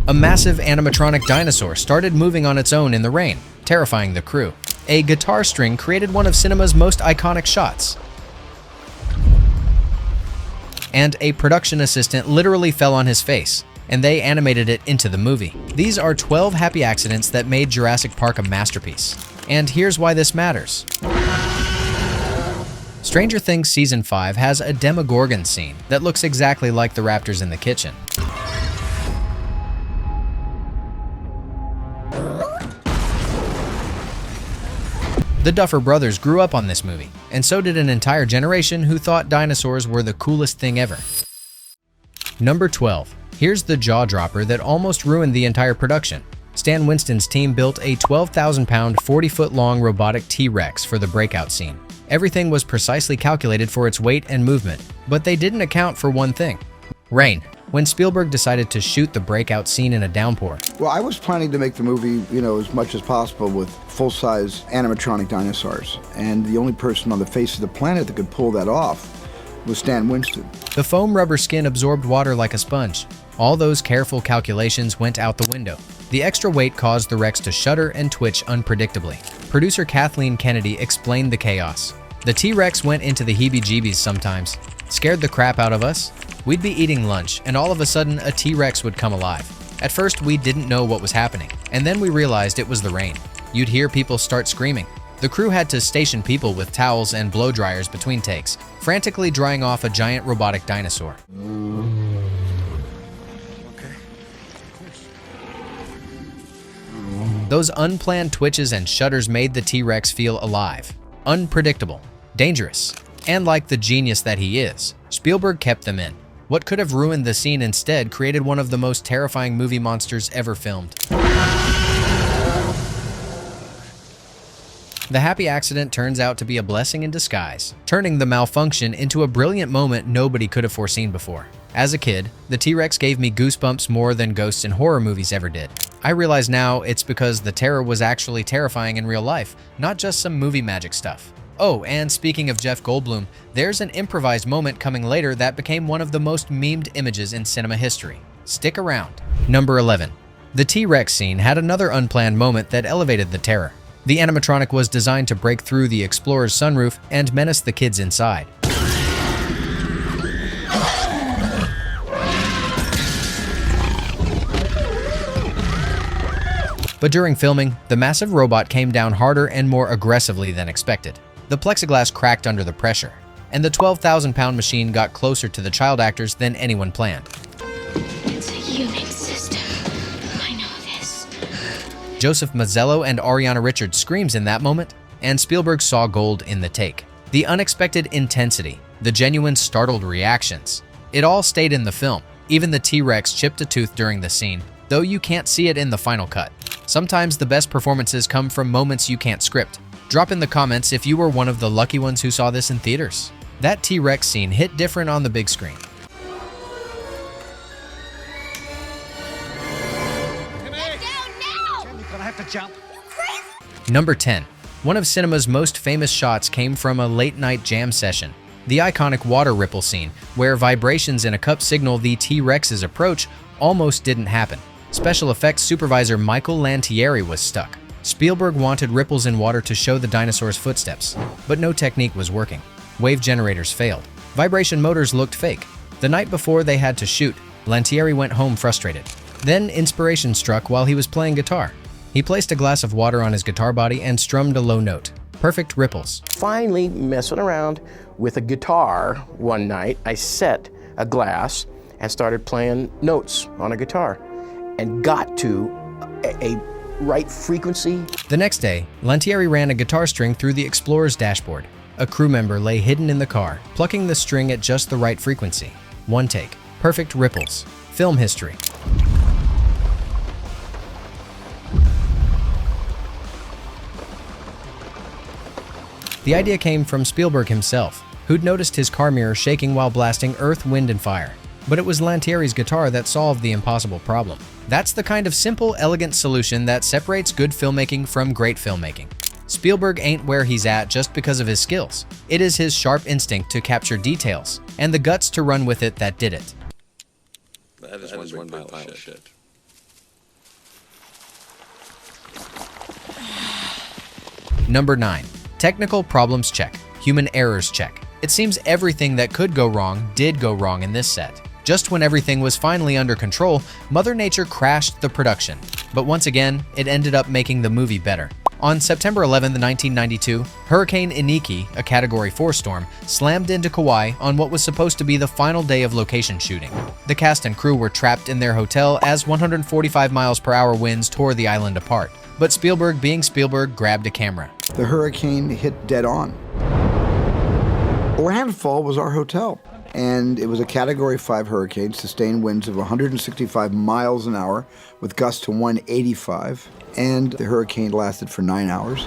A massive animatronic dinosaur started moving on its own in the rain, terrifying the crew. A guitar string created one of cinema's most iconic shots. And a production assistant literally fell on his face, and they animated it into the movie. These are 12 happy accidents that made Jurassic Park a masterpiece. And here's why this matters. Stranger Things Season 5 has a Demogorgon scene that looks exactly like the raptors in the kitchen. The Duffer Brothers grew up on this movie, and so did an entire generation who thought dinosaurs were the coolest thing ever. Number 12. Here's the jaw-dropper that almost ruined the entire production. Stan Winston's team built a 12,000-pound, 40-foot-long robotic T-Rex for the breakout scene. Everything was precisely calculated for its weight and movement, but they didn't account for one thing: rain. When Spielberg decided to shoot the breakout scene in a downpour. Well, I was planning to make the movie, as much as possible with full-size animatronic dinosaurs. And the only person on the face of the planet that could pull that off was Stan Winston. The foam rubber skin absorbed water like a sponge. All those careful calculations went out the window. The extra weight caused the Rex to shudder and twitch unpredictably. Producer Kathleen Kennedy explained the chaos. The T-Rex went into the heebie-jeebies sometimes, scared the crap out of us. We'd be eating lunch, and all of a sudden, a T-Rex would come alive. At first, we didn't know what was happening, and then we realized it was the rain. You'd hear people start screaming. The crew had to station people with towels and blow dryers between takes, frantically drying off a giant robotic dinosaur. Those unplanned twitches and shudders made the T-Rex feel alive, unpredictable, dangerous, and like the genius that he is, Spielberg kept them in. What could have ruined the scene instead created one of the most terrifying movie monsters ever filmed. The happy accident turns out to be a blessing in disguise, turning the malfunction into a brilliant moment nobody could have foreseen before. As a kid, the T-Rex gave me goosebumps more than ghosts in horror movies ever did. I realize now it's because the terror was actually terrifying in real life, not just some movie magic stuff. Oh, and speaking of Jeff Goldblum, there's an improvised moment coming later that became one of the most memed images in cinema history. Stick around. Number 11. The T-Rex scene had another unplanned moment that elevated the terror. The animatronic was designed to break through the Explorer's sunroof and menace the kids inside. But during filming, the massive robot came down harder and more aggressively than expected. The plexiglass cracked under the pressure, and the 12,000-pound machine got closer to the child actors than anyone planned. It's a unit system. I know this. Joseph Mazzello and Ariana Richards screams in that moment, and Spielberg saw gold in the take. The unexpected intensity, the genuine startled reactions, it all stayed in the film. Even the T-Rex chipped a tooth during the scene, though you can't see it in the final cut. Sometimes the best performances come from moments you can't script. Drop in the comments if you were one of the lucky ones who saw this in theaters. That T-Rex scene hit different on the big screen. Number 10. One of cinema's most famous shots came from a late-night jam session. The iconic water ripple scene, where vibrations in a cup signal the T-Rex's approach, almost didn't happen. Special effects supervisor Michael Lantieri was stuck. Spielberg wanted ripples in water to show the dinosaur's footsteps, but no technique was working. Wave generators failed. Vibration motors looked fake. The night before they had to shoot, Lantieri went home frustrated. Then inspiration struck while he was playing guitar. He placed a glass of water on his guitar body and strummed a low note. Perfect ripples. Finally, messing around with a guitar one night, I set a glass and started playing notes on a guitar and got to a right frequency. The next day, Lantieri ran a guitar string through the Explorer's dashboard. A crew member lay hidden in the car, plucking the string at just the right frequency. One take. Perfect ripples. Film history. The idea came from Spielberg himself, who'd noticed his car mirror shaking while blasting Earth, Wind, and Fire. But it was Lantieri's guitar that solved the impossible problem. That's the kind of simple, elegant solution that separates good filmmaking from great filmmaking. Spielberg ain't where he's at just because of his skills. It is his sharp instinct to capture details, and the guts to run with it that did it. That is one big pile of shit. Number 9. Technical problems check. Human errors check. It seems everything that could go wrong did go wrong in this set. Just when everything was finally under control, Mother Nature crashed the production. But once again, it ended up making the movie better. On September 11, 1992, Hurricane Iniki, a Category 4 storm, slammed into Kauai on what was supposed to be the final day of location shooting. The cast and crew were trapped in their hotel as 145 miles per hour winds tore the island apart. But Spielberg, being Spielberg, grabbed a camera. The hurricane hit dead on. Landfall was our hotel, and it was a Category 5 hurricane, sustained winds of 165 miles an hour with gusts to 185, and the hurricane lasted for 9 hours.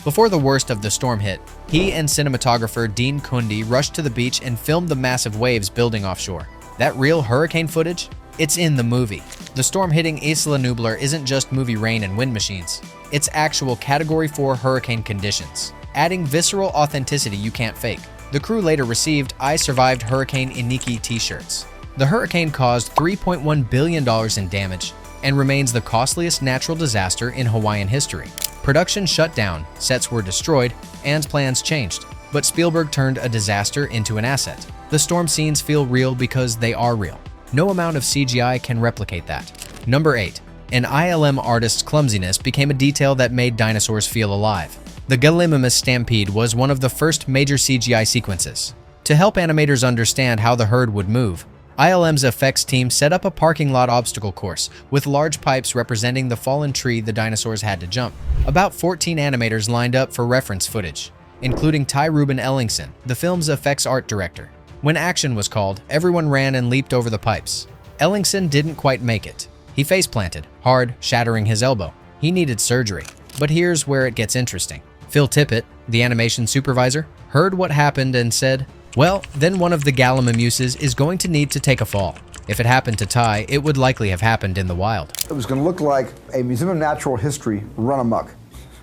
Before the worst of the storm hit, he and cinematographer Dean Cundy rushed to the beach and filmed the massive waves building offshore. That real hurricane footage? It's in the movie. The storm hitting Isla Nublar isn't just movie rain and wind machines. It's actual Category 4 hurricane conditions, adding visceral authenticity you can't fake. The crew later received I Survived Hurricane Iniki t-shirts. The hurricane caused $3.1 billion in damage and remains the costliest natural disaster in Hawaiian history. Production shut down, sets were destroyed, and plans changed. But Spielberg turned a disaster into an asset. The storm scenes feel real because they are real. No amount of CGI can replicate that. Number 8. An ILM artist's clumsiness became a detail that made dinosaurs feel alive. The Gallimimus stampede was one of the first major CGI sequences. To help animators understand how the herd would move, ILM's effects team set up a parking lot obstacle course with large pipes representing the fallen tree the dinosaurs had to jump. About 14 animators lined up for reference footage, including Ty Ruben Ellingson, the film's effects art director. When action was called, everyone ran and leaped over the pipes. Ellingson didn't quite make it. He face-planted, hard, shattering his elbow. He needed surgery. But here's where it gets interesting. Phil Tippett, the animation supervisor, heard what happened and said, "Well, then one of the Gallimimuses is going to need to take a fall. If it happened to Ty, it would likely have happened in the wild." It was going to look like a Museum of Natural History run amok,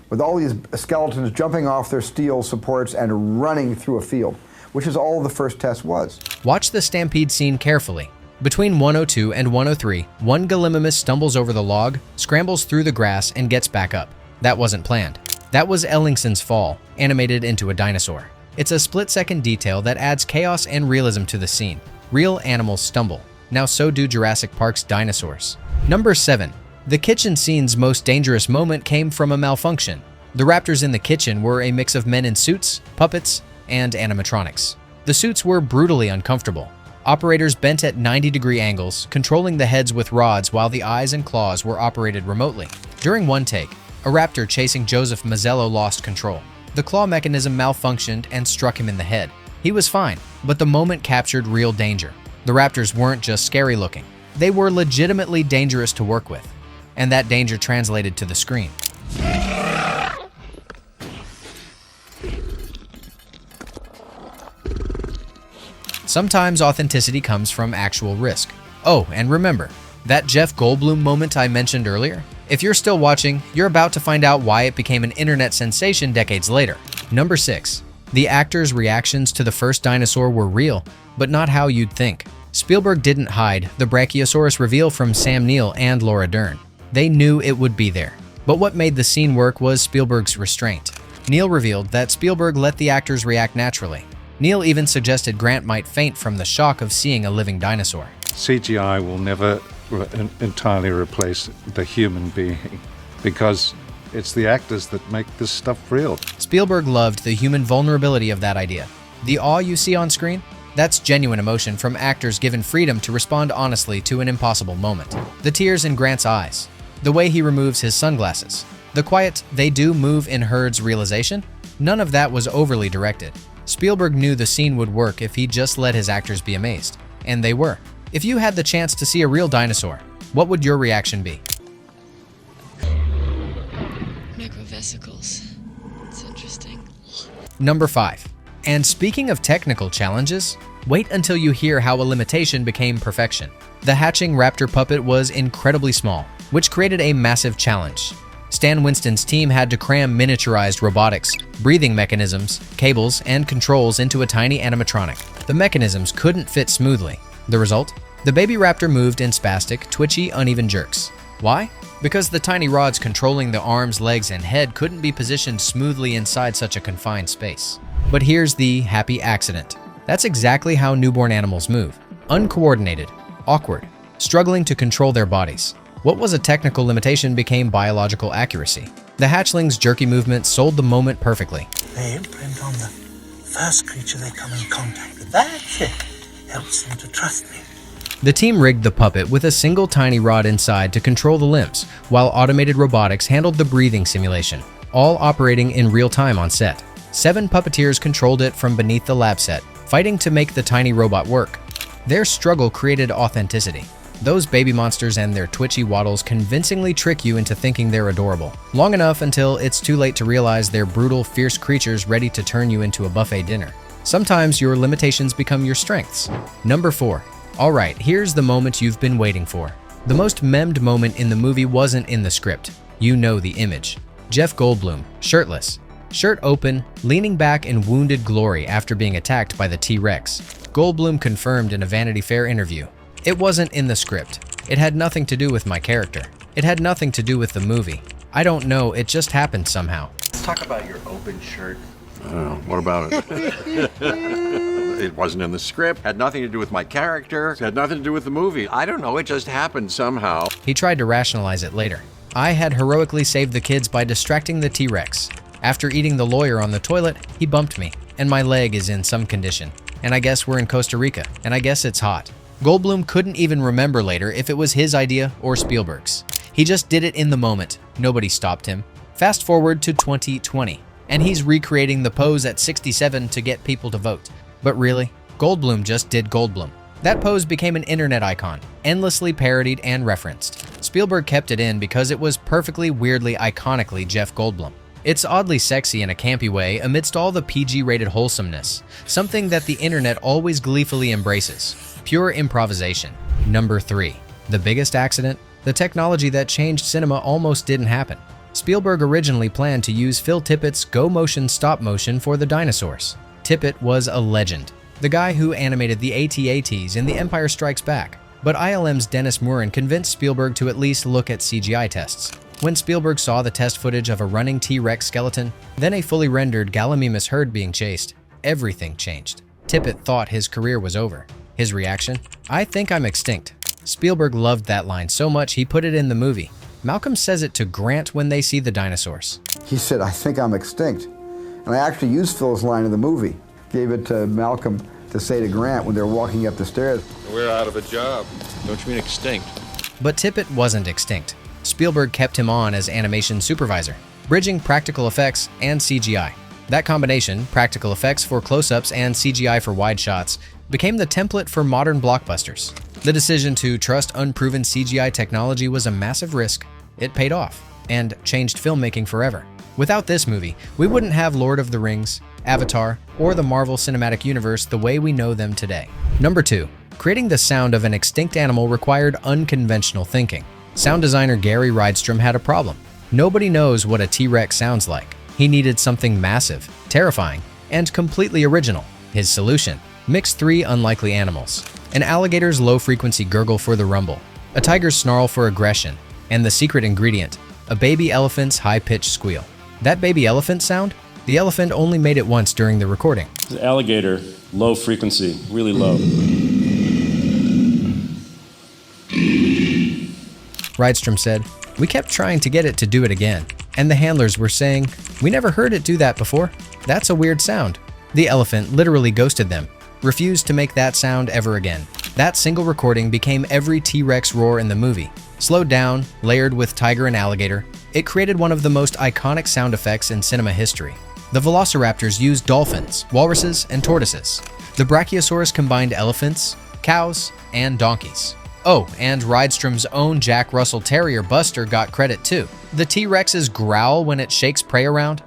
with all these skeletons jumping off their steel supports and running through a field, which is all the first test was. Watch the stampede scene carefully. Between 102 and 103, one Gallimimus stumbles over the log, scrambles through the grass, and gets back up. That wasn't planned. That was Ellingson's fall, animated into a dinosaur. It's a split-second detail that adds chaos and realism to the scene. Real animals stumble. Now so do Jurassic Park's dinosaurs. Number 7. The kitchen scene's most dangerous moment came from a malfunction. The raptors in the kitchen were a mix of men in suits, puppets, and animatronics. The suits were brutally uncomfortable. Operators bent at 90-degree angles, controlling the heads with rods while the eyes and claws were operated remotely. During one take, a raptor chasing Joseph Mazzello lost control. The claw mechanism malfunctioned and struck him in the head. He was fine, but the moment captured real danger. The raptors weren't just scary looking. They were legitimately dangerous to work with, and that danger translated to the screen. Sometimes authenticity comes from actual risk. Oh, and remember, that Jeff Goldblum moment I mentioned earlier? If you're still watching, you're about to find out why it became an internet sensation decades later. Number 6. The actors' reactions to the first dinosaur were real, but not how you'd think. Spielberg didn't hide the Brachiosaurus reveal from Sam Neill and Laura Dern. They knew it would be there. But what made the scene work was Spielberg's restraint. Neill revealed that Spielberg let the actors react naturally. Neill even suggested Grant might faint from the shock of seeing a living dinosaur. CGI will never entirely replace the human being because it's the actors that make this stuff real. Spielberg loved the human vulnerability of that idea. The awe you see on screen? That's genuine emotion from actors given freedom to respond honestly to an impossible moment. The tears in Grant's eyes, the way he removes his sunglasses, the quiet "they do move in herds" realization, none of that was overly directed. Spielberg knew the scene would work if he just let his actors be amazed. And they were. If you had the chance to see a real dinosaur, what would your reaction be? Microvesicles. It's interesting. Number 5. And speaking of technical challenges, wait until you hear how a limitation became perfection. The hatching raptor puppet was incredibly small, which created a massive challenge. Stan Winston's team had to cram miniaturized robotics, breathing mechanisms, cables, and controls into a tiny animatronic. The mechanisms couldn't fit smoothly. The result? The baby raptor moved in spastic, twitchy, uneven jerks. Why? because the tiny rods controlling the arms, legs, and head couldn't be positioned smoothly inside such a confined space. But here's the happy accident. That's exactly how newborn animals move. Uncoordinated, awkward, struggling to control their bodies. What was a technical limitation became biological accuracy. The hatchlings' jerky movements sold the moment perfectly. They imprint on the first creature they come in contact with. That's it. Helps them to trust me. The team rigged the puppet with a single tiny rod inside to control the limbs, while automated robotics handled the breathing simulation, all operating in real time on set. 7 puppeteers controlled it from beneath the lab set, fighting to make the tiny robot work. Their struggle created authenticity. Those baby monsters and their twitchy waddles convincingly trick you into thinking they're adorable, long enough until it's too late to realize they're brutal, fierce creatures ready to turn you into a buffet dinner. Sometimes your limitations become your strengths. Number 4. Alright, here's the moment you've been waiting for. The most memed moment in the movie wasn't in the script. You know the image. Jeff Goldblum, shirtless, shirt open, leaning back in wounded glory after being attacked by the T-Rex. Goldblum confirmed in a Vanity Fair interview. It wasn't in the script. It had nothing to do with my character. It had nothing to do with the movie. I don't know, it just happened somehow. Let's talk about your open shirt. What about it? It wasn't in the script, had nothing to do with my character, had nothing to do with the movie. I don't know, it just happened somehow. He tried to rationalize it later. I had heroically saved the kids by distracting the T-Rex. After eating the lawyer on the toilet, he bumped me, and my leg is in some condition. And I guess we're in Costa Rica, and I guess it's hot. Goldblum couldn't even remember later if it was his idea or Spielberg's. He just did it in the moment. Nobody stopped him. Fast forward to 2020, and he's recreating the pose at 67 to get people to vote. But really, Goldblum just did Goldblum. That pose became an internet icon, endlessly parodied and referenced. Spielberg kept it in because it was perfectly, weirdly, iconically Jeff Goldblum. It's oddly sexy in a campy way amidst all the PG-rated wholesomeness, something that the internet always gleefully embraces. Pure improvisation. Number 3. The biggest accident? The technology that changed cinema almost didn't happen. Spielberg originally planned to use Phil Tippett's go-motion stop-motion for the dinosaurs. Tippett was a legend, the guy who animated the AT-ATs in The Empire Strikes Back. But ILM's Dennis Muren convinced Spielberg to at least look at CGI tests. When Spielberg saw the test footage of a running T-Rex skeleton, then a fully rendered Gallimimus herd being chased, everything changed. Tippett thought his career was over. His reaction? I think I'm extinct. Spielberg loved that line so much he put it in the movie. Malcolm says it to Grant when they see the dinosaurs. He said, I think I'm extinct. And I actually used Phil's line in the movie. Gave it to Malcolm to say to Grant when they're walking up the stairs. We're out of a job. Don't you mean extinct? But Tippett wasn't extinct. Spielberg kept him on as animation supervisor, bridging practical effects and CGI. That combination, practical effects for close-ups and CGI for wide shots, became the template for modern blockbusters. The decision to trust unproven CGI technology was a massive risk. It paid off and changed filmmaking forever. Without this movie, we wouldn't have Lord of the Rings, Avatar, or the Marvel Cinematic Universe the way we know them today. Number 2. Creating the sound of an extinct animal required unconventional thinking. Sound designer Gary Rydstrom had a problem. Nobody knows what a T-Rex sounds like. He needed something massive, terrifying, and completely original. His solution? Mix 3 unlikely animals. An alligator's low-frequency gurgle for the rumble, a tiger's snarl for aggression, and the secret ingredient, a baby elephant's high-pitched squeal. That baby elephant sound? The elephant only made it once during the recording. The alligator, low frequency, really low. Rydstrom said, "We kept trying to get it to do it again, and the handlers were saying, we never heard it do that before. That's a weird sound." The elephant literally ghosted them, refused to make that sound ever again. That single recording became every T-Rex roar in the movie. Slowed down, layered with tiger and alligator, it created one of the most iconic sound effects in cinema history. The velociraptors used dolphins, walruses, and tortoises. The Brachiosaurus combined elephants, cows, and donkeys. Oh, and Rydstrom's own Jack Russell Terrier Buster got credit too. The T-Rex's growl when it shakes prey around.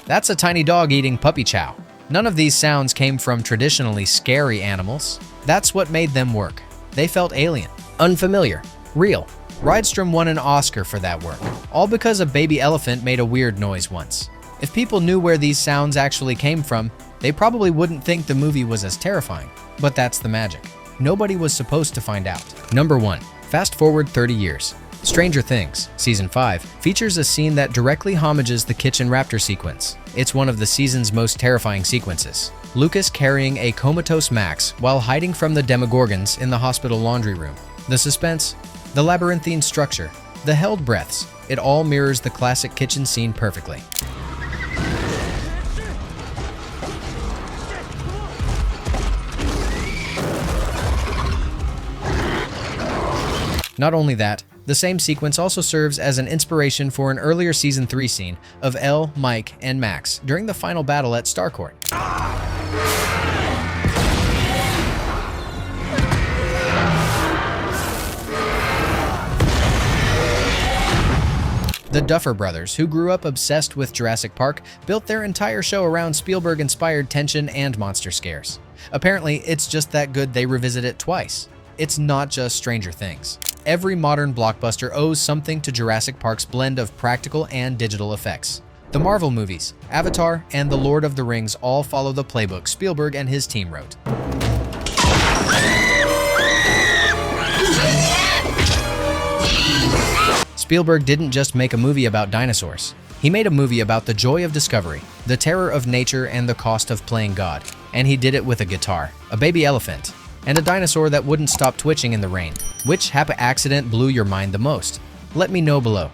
That's a tiny dog eating puppy chow. None of these sounds came from traditionally scary animals. That's what made them work. They felt alien, unfamiliar, real. Rydstrom won an Oscar for that work, all because a baby elephant made a weird noise once. If people knew where these sounds actually came from, they probably wouldn't think the movie was as terrifying. But that's the magic. Nobody was supposed to find out. Number 1. Fast forward 30 years. Stranger Things, Season 5, features a scene that directly homages the kitchen raptor sequence. It's one of the season's most terrifying sequences. Lucas carrying a comatose Max while hiding from the Demogorgons in the hospital laundry room. The suspense, the labyrinthine structure, the held breaths, it all mirrors the classic kitchen scene perfectly. Not only that, the same sequence also serves as an inspiration for an earlier Season 3 scene of Elle, Mike, and Max during the final battle at Starcourt. The Duffer Brothers, who grew up obsessed with Jurassic Park, built their entire show around Spielberg-inspired tension and monster scares. Apparently, it's just that good they revisit it twice. It's not just Stranger Things. Every modern blockbuster owes something to Jurassic Park's blend of practical and digital effects. The Marvel movies, Avatar, and The Lord of the Rings all follow the playbook Spielberg and his team wrote. Spielberg didn't just make a movie about dinosaurs. He made a movie about the joy of discovery, the terror of nature, and the cost of playing God. And he did it with a guitar, a baby elephant, and a dinosaur that wouldn't stop twitching in the rain. Which happy accident blew your mind the most? Let me know below.